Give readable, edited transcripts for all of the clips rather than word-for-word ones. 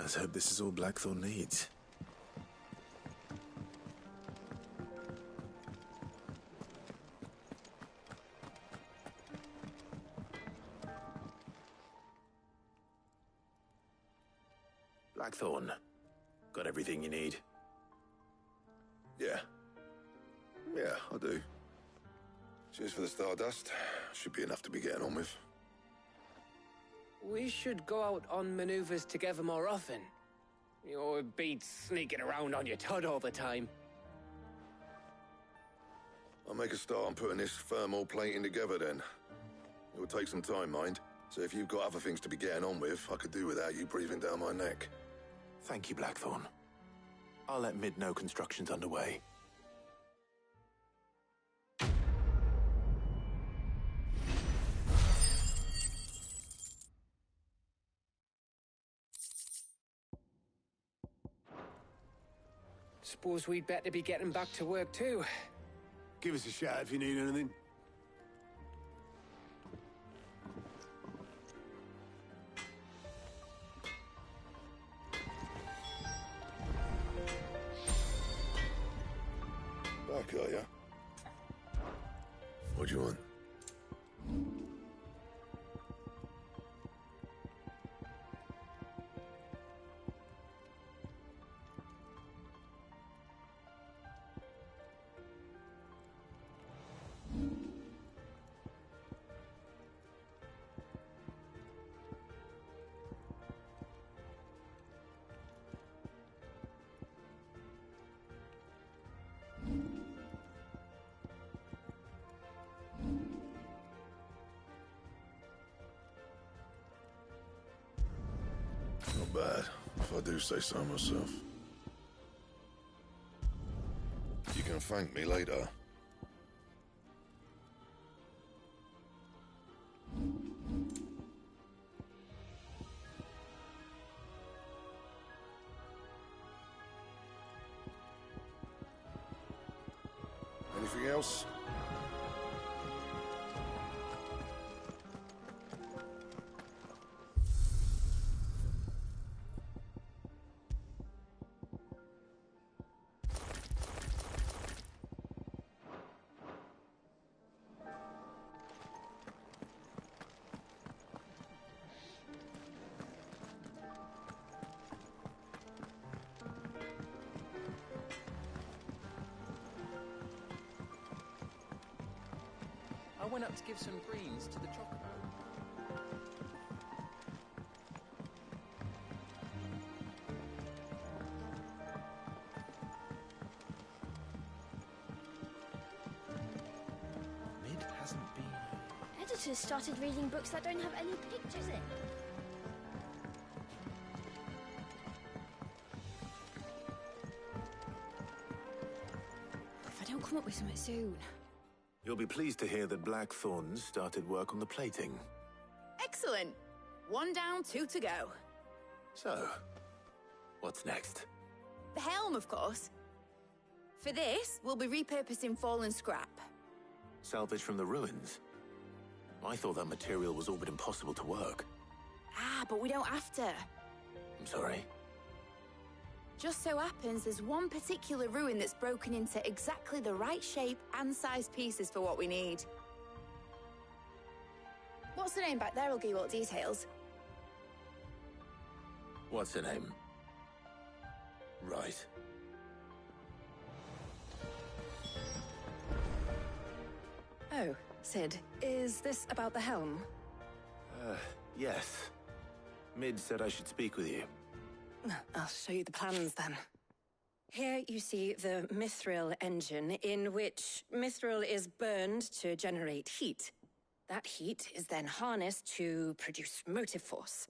Let's hope this is all Blackthorn needs. Blackthorn, got everything you need? Yeah, I do. Cheers for the Stardust. Should be enough to be getting on with. We should go out on maneuvers together more often. It beats sneaking around on your Todd all the time. I'll make a start on putting this thermal plating together then. It will take some time, mind. So if you've got other things to be getting on with, I could do without you breathing down my neck. Thank you, Blackthorn. I'll let Mid know construction's underway. Suppose we'd better be getting back to work too. Give us a shout if you need anything. Back, are ya? What do you want? Not bad, if I do say so myself. You can thank me later. Anything else? I went up to give some greens to the chocobo. Mid hasn't been... Editors started reading books that don't have any pictures in. If I don't come up with something soon. You'll be pleased to hear that Blackthorn's started work on the plating. Excellent. 1 down, 2 to go. So, what's next? The helm, of course. For this, we'll be repurposing fallen scrap. Salvage from the ruins? I thought that material was all but impossible to work. Ah, but we don't have to. I'm sorry. Just so happens there's one particular ruin that's broken into exactly the right shape and size pieces for what we need. What's the name back there? I'll give you all the details. What's her name? Right. Oh, Sid, is this about the helm? Yes. Mid said I should speak with you. I'll show you the plans then. Here you see the mithril engine, in which mithril is burned to generate heat. That heat is then harnessed to produce motive force.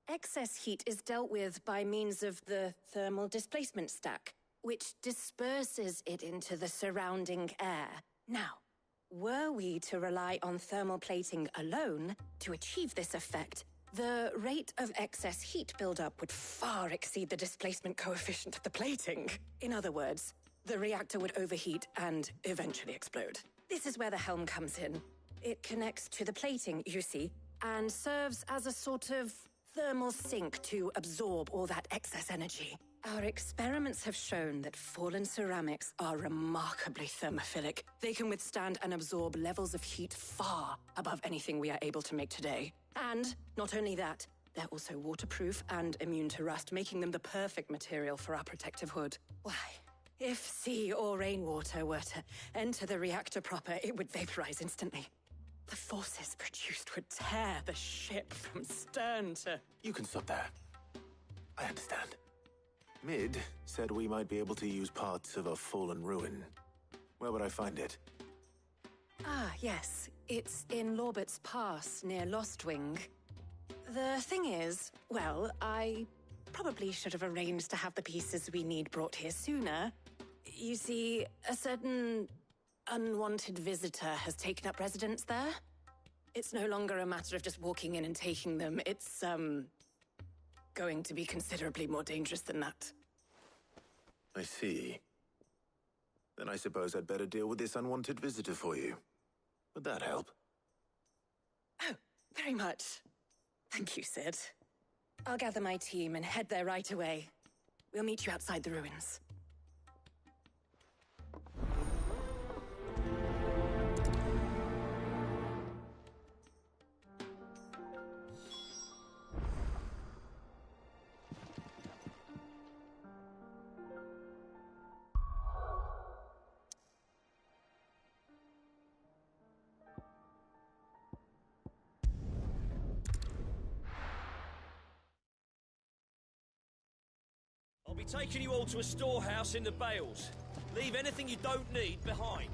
Excess heat is dealt with by means of the thermal displacement stack, which disperses it into the surrounding air. Now, were we to rely on thermal plating alone to achieve this effect, the rate of excess heat buildup would far exceed the displacement coefficient of the plating. In other words, the reactor would overheat and eventually explode. This is where the helm comes in. It connects to the plating, you see, and serves as a sort of thermal sink to absorb all that excess energy. Our experiments have shown that fallen ceramics are remarkably thermophilic. They can withstand and absorb levels of heat far above anything we are able to make today. And not only that, they're also waterproof and immune to rust, making them the perfect material for our protective hood. Why, if sea or rainwater were to enter the reactor proper, it would vaporize instantly. The forces produced would tear the ship from stern to... You can stop there. I understand. Mid said we might be able to use parts of a fallen ruin. Where would I find it? Ah, yes. It's in Lorbert's Pass, near Lostwing. The thing is, well, I probably should have arranged to have the pieces we need brought here sooner. You see, a certain unwanted visitor has taken up residence there. It's no longer a matter of just walking in and taking them. It's, going to be considerably more dangerous than that. I see. Then I suppose I'd better deal with this unwanted visitor for you. Would that help? Oh, very much. Thank you, Sid. I'll gather my team and head there right away. We'll meet you outside the ruins. I'll be taking you all to a storehouse in the Bales. Leave anything you don't need behind.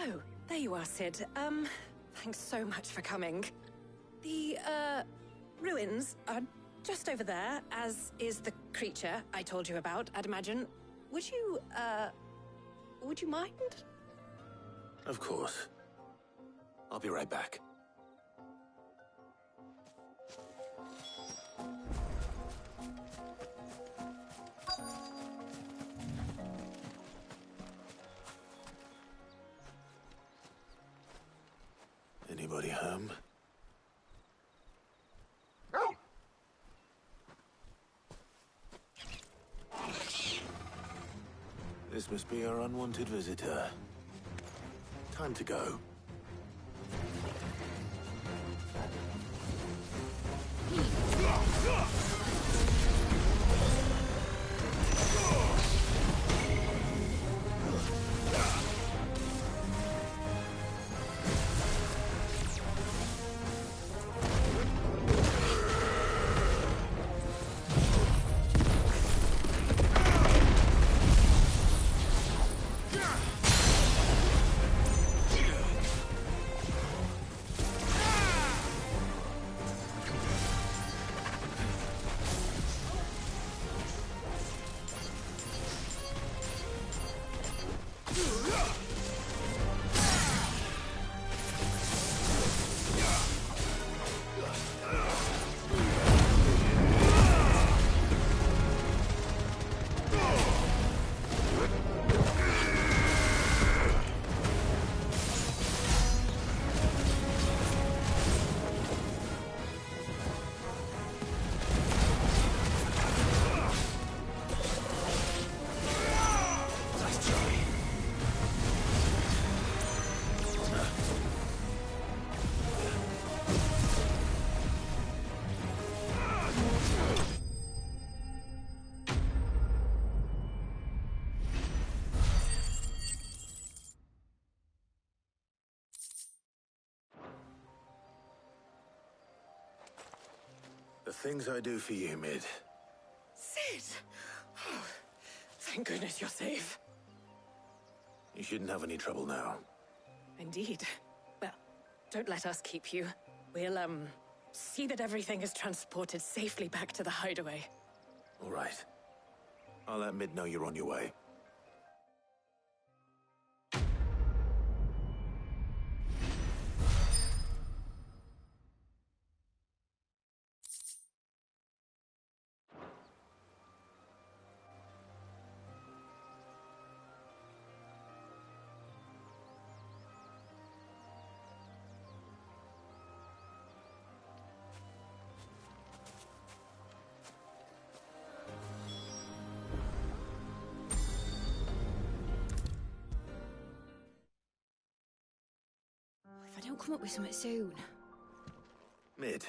Oh, there you are, Sid. Thanks so much for coming. The, ruins are just over there, as is the creature I told you about, I'd imagine. Would you mind? Of course. I'll be right back. Anybody home? This must be our unwanted visitor. Time to go. The things I do for you, Mid. Sid! Oh, thank goodness you're safe. You shouldn't have any trouble now. Indeed. Well, don't let us keep you. We'll, see that everything is transported safely back to the hideaway. All right. I'll let Mid know you're on your way. If I don't come up with something soon. Mid.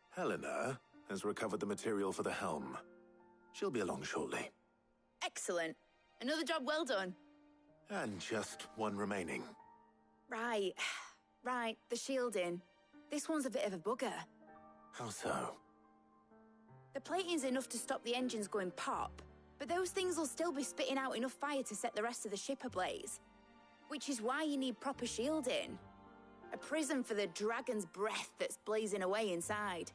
Helena has recovered the material for the helm. She'll be along shortly. Excellent. Another job well done. And just one remaining. Right. Right, the shielding. This one's a bit of a bugger. How so? The plating's enough to stop the engines going pop, but those things will still be spitting out enough fire to set the rest of the ship ablaze. Which is why you need proper shielding. A prison for the dragon's breath that's blazing away inside.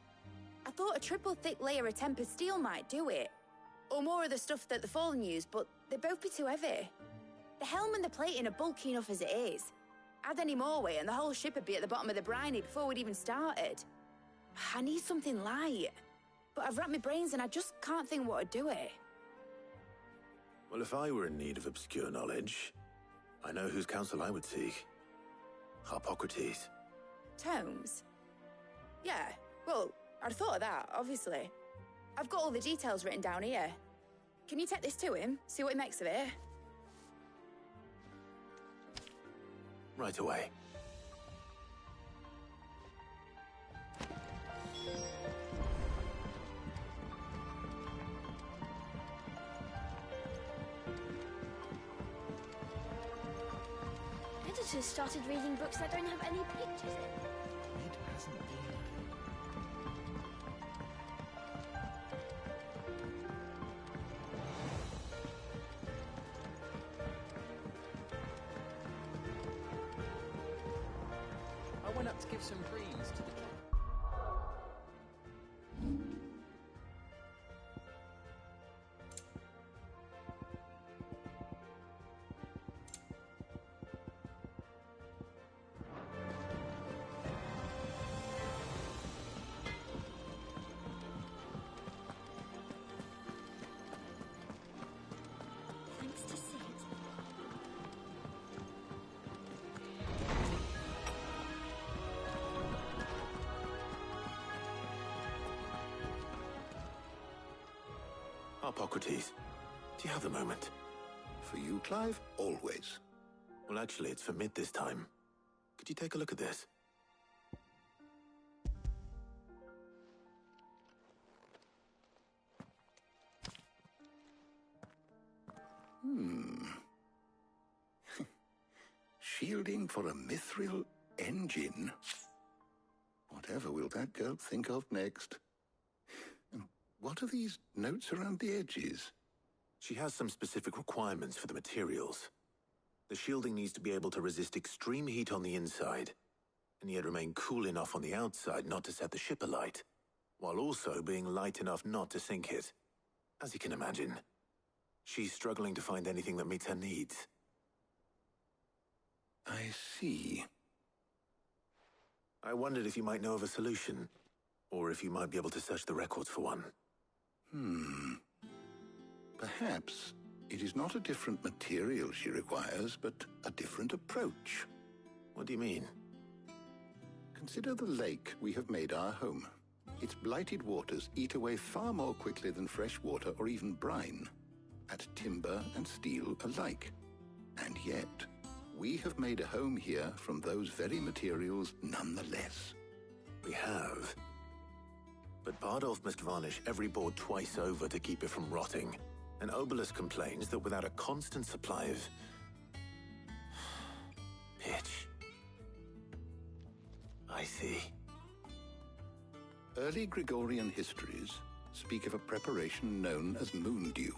I thought a triple thick layer of tempered steel might do it. Or more of the stuff that the Fallen use, but they'd both be too heavy. The helm and the plating are bulky enough as it is. Add any more weight and the whole ship would be at the bottom of the briny before we'd even started. I need something light. But I've racked my brains and I just can't think what would do it. Well, if I were in need of obscure knowledge, I know whose counsel I would seek. Harpocrates. Tomes? Yeah, well, I'd thought of that, obviously. I've got all the details written down here. Can you take this to him, see what he makes of it? Right away. Editors started reading books that don't have any pictures in. It hasn't been. I went up to give some greens to the Thanks to Sid. Harpocrates, do you have a moment? For you, Clive, always. Well, actually, it's for Mid this time. Could you take a look at this? Shielding for a mithril engine? Whatever will that girl think of next? And what are these notes around the edges? She has some specific requirements for the materials. The shielding needs to be able to resist extreme heat on the inside, and yet remain cool enough on the outside not to set the ship alight, while also being light enough not to sink it. As you can imagine, she's struggling to find anything that meets her needs. I see. I wondered if you might know of a solution, or if you might be able to search the records for one. Perhaps it is not a different material she requires, but a different approach. What do you mean? Consider the lake we have made our home. Its blighted waters eat away far more quickly than fresh water or even brine, at timber and steel alike. And yet, we have made a home here from those very materials nonetheless. We have. But Bardolph must varnish every board twice over to keep it from rotting. And Obelus complains that without a constant supply of pitch. I see. Early Gregorian histories speak of a preparation known as moon dew.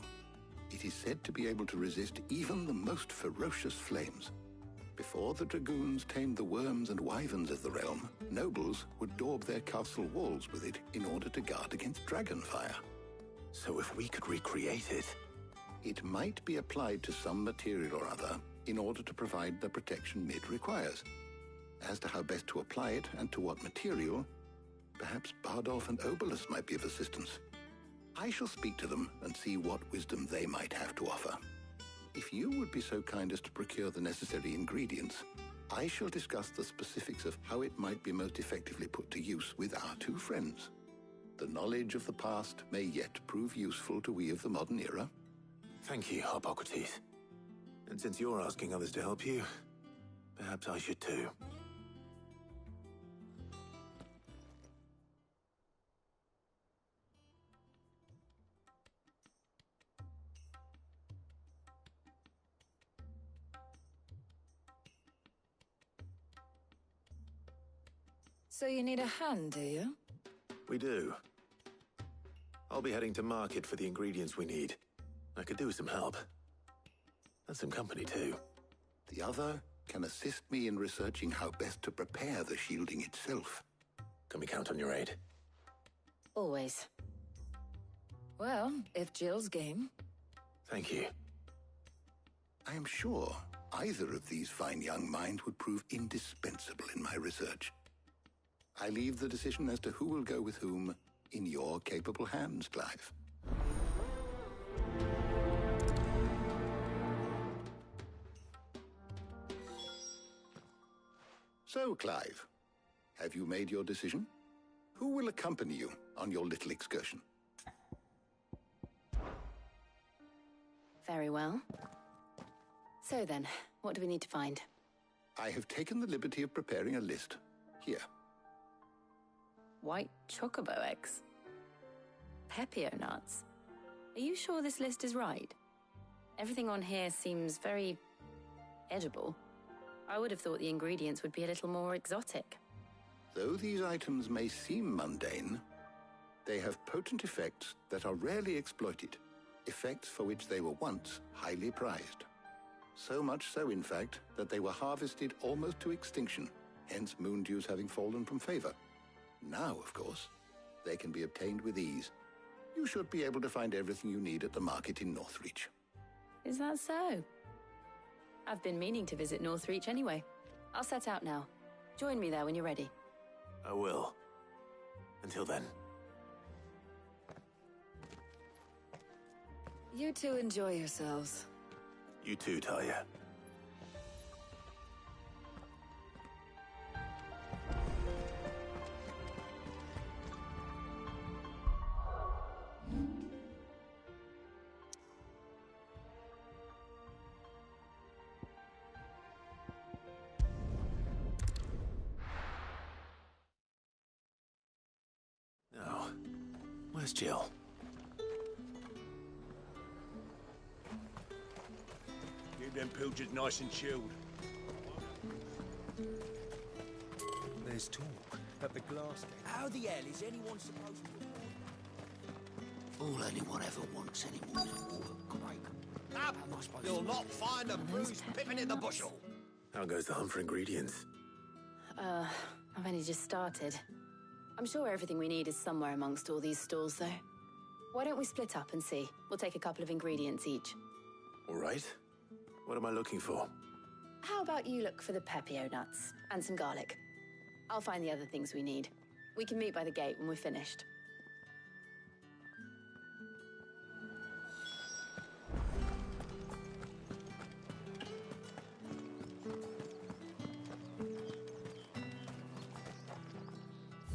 It is said to be able to resist even the most ferocious flames. Before the dragoons tamed the worms and wyverns of the realm, nobles would daub their castle walls with it in order to guard against dragonfire. So if we could recreate it... It might be applied to some material or other in order to provide the protection Mid requires. As to how best to apply it and to what material, perhaps Bardolph and Obolus might be of assistance. I shall speak to them and see what wisdom they might have to offer. If you would be so kind as to procure the necessary ingredients, I shall discuss the specifics of how it might be most effectively put to use with our two friends. The knowledge of the past may yet prove useful to we of the modern era. Thank you, Hippocrates. And since you're asking others to help you, perhaps I should too. So you need a hand, do you? We do. I'll be heading to market for the ingredients we need. I could do with some help. And some company, too. The other can assist me in researching how best to prepare the shielding itself. Can we count on your aid? Always. Well, if Jill's game. Thank you. I am sure either of these fine young minds would prove indispensable in my research. I leave the decision as to who will go with whom in your capable hands, Clive. So, Clive, have you made your decision? Who will accompany you on your little excursion? Very well. So then, what do we need to find? I have taken the liberty of preparing a list. Here. White chocobo eggs. Pepio nuts. Are you sure this list is right? Everything on here seems very edible. I would have thought the ingredients would be a little more exotic. Though these items may seem mundane, they have potent effects that are rarely exploited, effects for which they were once highly prized. So much so, in fact, that they were harvested almost to extinction, hence moon dews having fallen from favor. Now, of course, they can be obtained with ease. You should be able to find everything you need at the market in Northreach. Is that so? I've been meaning to visit Northreach anyway. I'll set out now. Join me there when you're ready. I will. Until then. You two enjoy yourselves. You too, Talia. Now, where's Jill? Keep them pilgers nice and chilled. There's talk at the glass gate. How the hell is anyone supposed to... All anyone ever wants anymore is water. Great. You'll not find a bruised pippin in the bushel. How goes the hunt for ingredients? I've only just started. I'm sure everything we need is somewhere amongst all these stalls, though. Why don't we split up and see? We'll take a couple of ingredients each. All right. What am I looking for? How about you look for the pepio nuts and some garlic? I'll find the other things we need. We can meet by the gate when we're finished.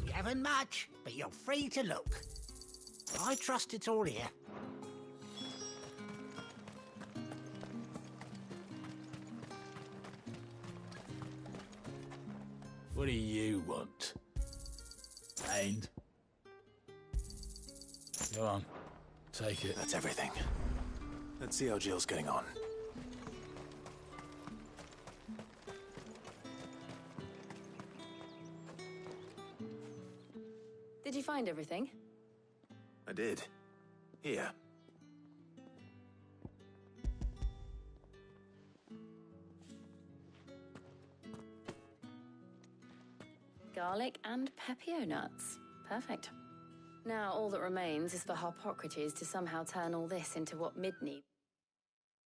You haven't much, but you're free to look. I trust it's all here. What do you want? And? Go on, take it. That's everything. Let's see how Jill's getting on. Did you find everything? I did. Here. Garlic and pepio nuts. Perfect. Now all that remains is for Harpocrates to somehow turn all this into what Mid needs.